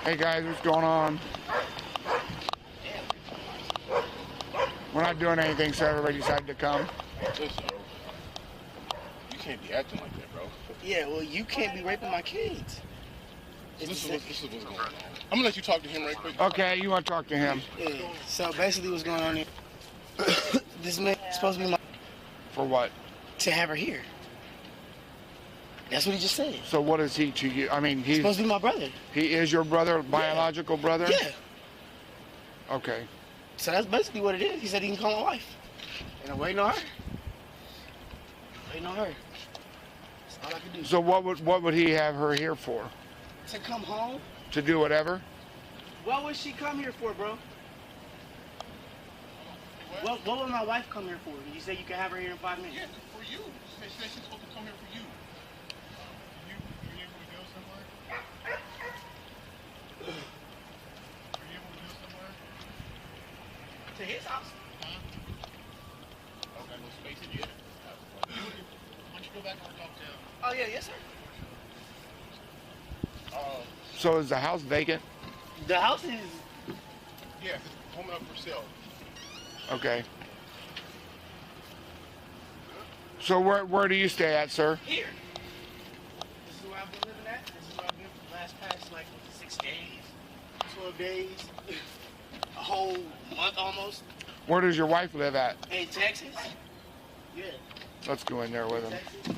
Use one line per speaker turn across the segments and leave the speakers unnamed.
Hey guys, what's going on? We're not doing anything, so everybody decided to come.
Listen, bro. You can't be acting like that, bro.
Yeah, well, you can't be raping my kids.
This is what's going on. I'm gonna let you talk to him right quick.
Okay, you want to talk to him?
Yeah. So basically, what's going on here? This man is supposed to be my
For what?
to have her here. That's what he just said.
So what is he to you? I mean, he's
Supposed to be my brother.
he is your brother, biological brother?
Yeah.
Okay.
So that's basically what it is. He said he can call my wife. And I'm waiting on her. Waiting on her. That's all I can do.
So what would he have her here for?
To come home?
To do whatever?
What would she come here for, bro? What would my wife come here for? You say you can have her here in 5 minutes.
Yeah, for you. She said she's supposed to come here for you. You able to go somewhere? Are you able to go somewhere?
To his house?
Huh? Okay, no space in here. Why don't you go back and talk to him?
Oh, yeah, yes, sir.
So is the house vacant?
The house is...
Yeah, it's home up for sale.
Okay. So where do you stay at, sir?
Here. This is where I've been living at. This is where I've been for the last past, like, 6 days, 12 days, a whole month almost.
Where does your wife live at?
In Texas? Yeah.
Let's go in there with him.
Texas.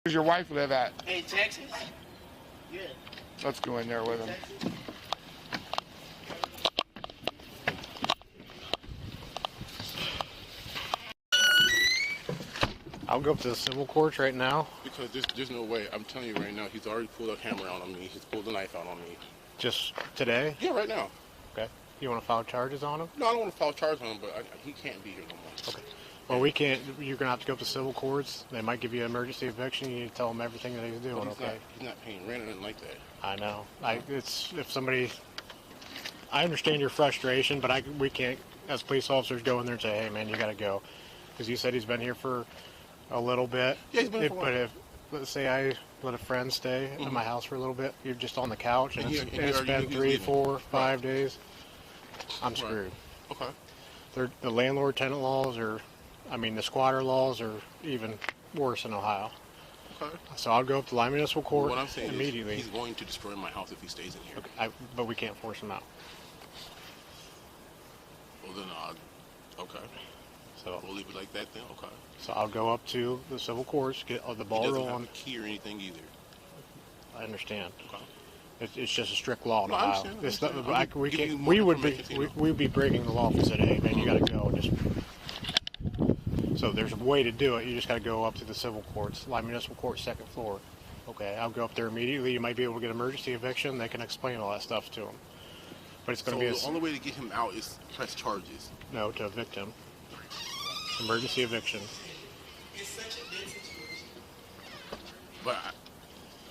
Where does your wife live at?
In Texas? Yeah.
Let's go in there with him.
Texas.
I'll go up to the civil courts right now.
Because there's no way. I'm telling you right now, he's already pulled a hammer out on me. He's pulled a knife out on me.
Just today?
Yeah, right now.
Okay. You want to file charges on him?
No, I don't want to file charges on him, but he can't be here no more.
Okay. Well, we can't. You're gonna have to go up to civil courts. They might give you an emergency eviction. You need to tell them everything that he's doing.
But
Okay.
he's not paying rent or anything like that.
I know. It's if somebody. I understand your frustration, but we can't, as police officers, go in there and say, "Hey, man, you got to go," because you said he's been here for a little bit.
Yeah, he's been here for a while.
But if, let's say, I let a friend stay at my house for a little bit, you're just on the couch, and it's been 3, 4, 5 days. I'm screwed.
Okay.
The landlord-tenant laws the squatter laws are even worse in Ohio.
Okay.
So I'll go up to Lyon Municipal Court
What I'm saying
immediately.
is he's going to destroy my house if he stays in here.
Okay, but we can't force him out.
Well, then, okay.
So
We'll leave it like that then? Okay.
So I'll go up to the civil courts, get the
He
ball
doesn't
rolling.
have a key or anything either.
I understand.
Okay.
It's just a strict law in
No, I
Ohio.
understand, I
It's not,
understand.
I, we
Give you
can't.
more
We would be.
information, you know.
We'd be breaking the law if we said, "Hey, man, you got to go." So there's a way to do it. You just got to go up to the civil courts, Lyon Municipal Court, 2nd floor. Okay, I'll go up there immediately. You might be able to get emergency eviction. They can explain all that stuff to him. But it's going
So
to be
the only way to get him out is press charges.
to evict him. Emergency eviction.
But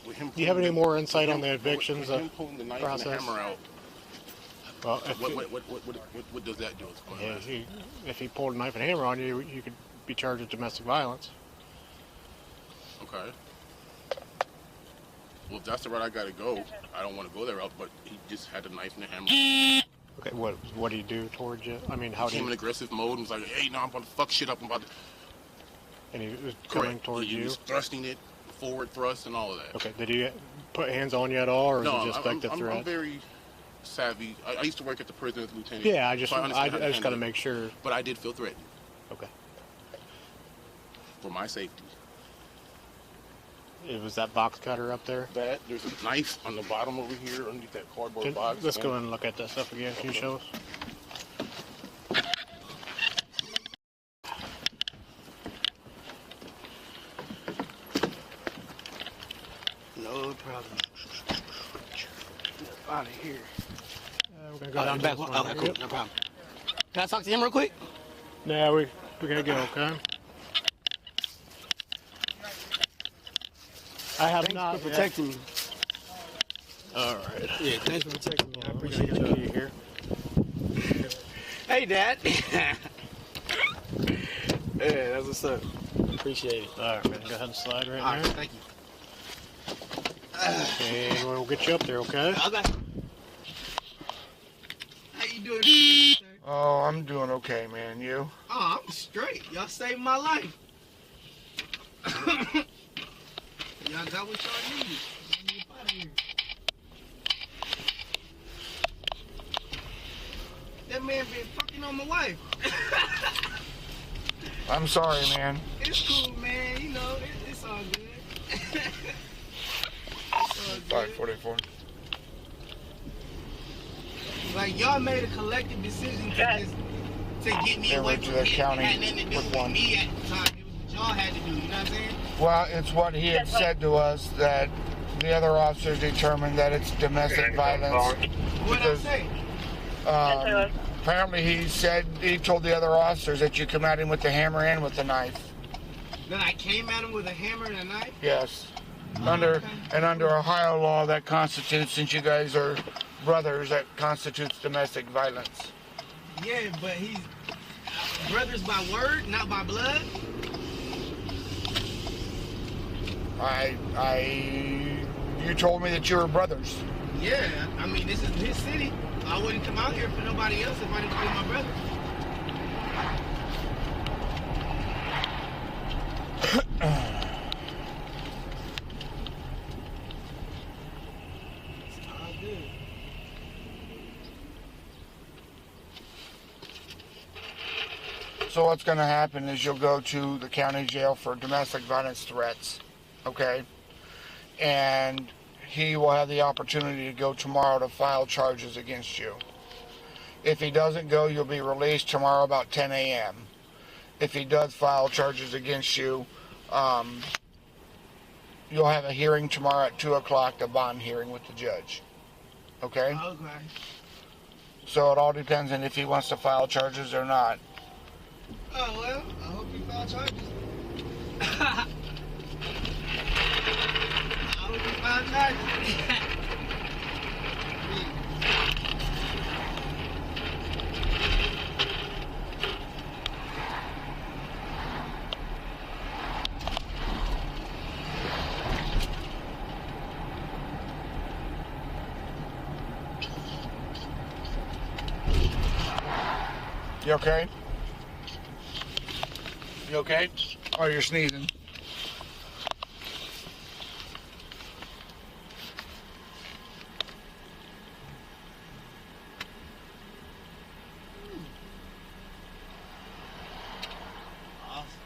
with him,
Do you have any more insight on the evictions
with him pulling the knife
process?
and the hammer out?
Well,
What does that do?
if he pulled a knife and hammer on you, you could be charged with domestic violence.
Okay. Well, if that's the route I gotta go, I don't want to go that route. But he just had a knife and a hammer.
Okay, what do you do towards you? I mean, how
He
do
came in
you?
aggressive mode and was like, "Hey, no, I'm about to fuck shit up. I'm about to."
And he was coming
Correct.
towards
He
you.
was thrusting it, forward thrust, and all of that.
Okay, did he put hands on you at all, or
No,
was it just like the threat?
I'm very savvy. I used to work at the prison as a lieutenant.
Yeah, I just
understand how to
got to
handle it.
make sure.
But I did feel threatened
Okay,
for my safety.
it was that box cutter up there.
There's a knife on the bottom over here underneath that cardboard box.
Let's go and look at that stuff again. Can you show us?
No problem. Out of here.
We're gonna go
Oh,
down
I'm
to
back.
this one
Okay,
right
cool.
here.
No problem. Can I talk to him real quick?
Nah, we're gonna go. Okay. I have
Thanks
not
for protecting me.
All right.
Yeah, thanks for protecting me. I
We're
appreciate
gonna
you.
get you here.
Hey, Dad. Yeah, that's what's up. Appreciate it.
All right, man. Go ahead and slide right
All right,
there.
thank you.
And we'll get you up there, okay?
Okay. How you doing, sir?
Oh, I'm doing okay, man. You?
Oh, I'm straight. Y'all saved my life. Y'all got what y'all needed. Y'all need up out of here. That man been fucking on my wife.
I'm sorry, man.
It's cool, man. You know, it's all good. It's all good.
544.
Like, y'all made a collective decision to just to get me
They
away
went
from
to the
it.
county
It had nothing to do
with
with
one.
me at the time. It was what y'all had to do. You know what I'm saying?
Well, it's what he had said to us that the other officers determined that it's domestic violence.
What I
Because-
say?
Apparently, he told the other officers that you come at him with the hammer and with the knife.
That I came at him with a hammer and a knife?
Yes. Under Ohio law, that constitutes, since you guys are brothers, that constitutes domestic violence.
Yeah, but he's brothers by word, not by blood.
You told me that you were brothers.
Yeah, I mean, this is his city. I wouldn't come out here for nobody else if I didn't call my brother. It's all good.
So what's going to happen is you'll go to the county jail for domestic violence threats, okay? And he will have the opportunity to go tomorrow to file charges against you. If he doesn't go, you'll be released tomorrow about 10 a.m. If he does file charges against you, you'll have a hearing tomorrow at 2 o'clock, the bond hearing with the judge, okay?
Okay.
So it all depends on if he wants to file charges or not.
Oh, well, I hope you file charges. I hope you file charges.
You okay? You okay? Oh, you're sneezing.
Awesome.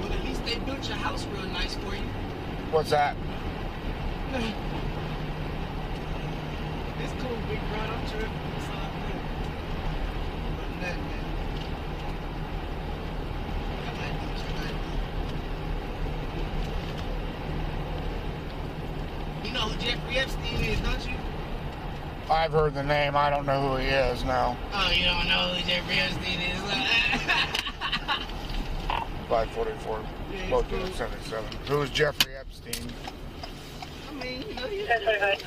Well, at least they built your house real nice for you.
What's that?
It's cool, big bro. I'm tripping. It's all good. But nothing, man. I like this. I like this. You know who Jeffrey Epstein is, don't you?
I've heard the name. I don't know who he is now.
Oh, you don't know who Jeffrey Epstein is?
544.
Yeah, he's
Both
cool.
at 77. Who is Jeffrey Epstein?
I mean, you know, you.
That's right.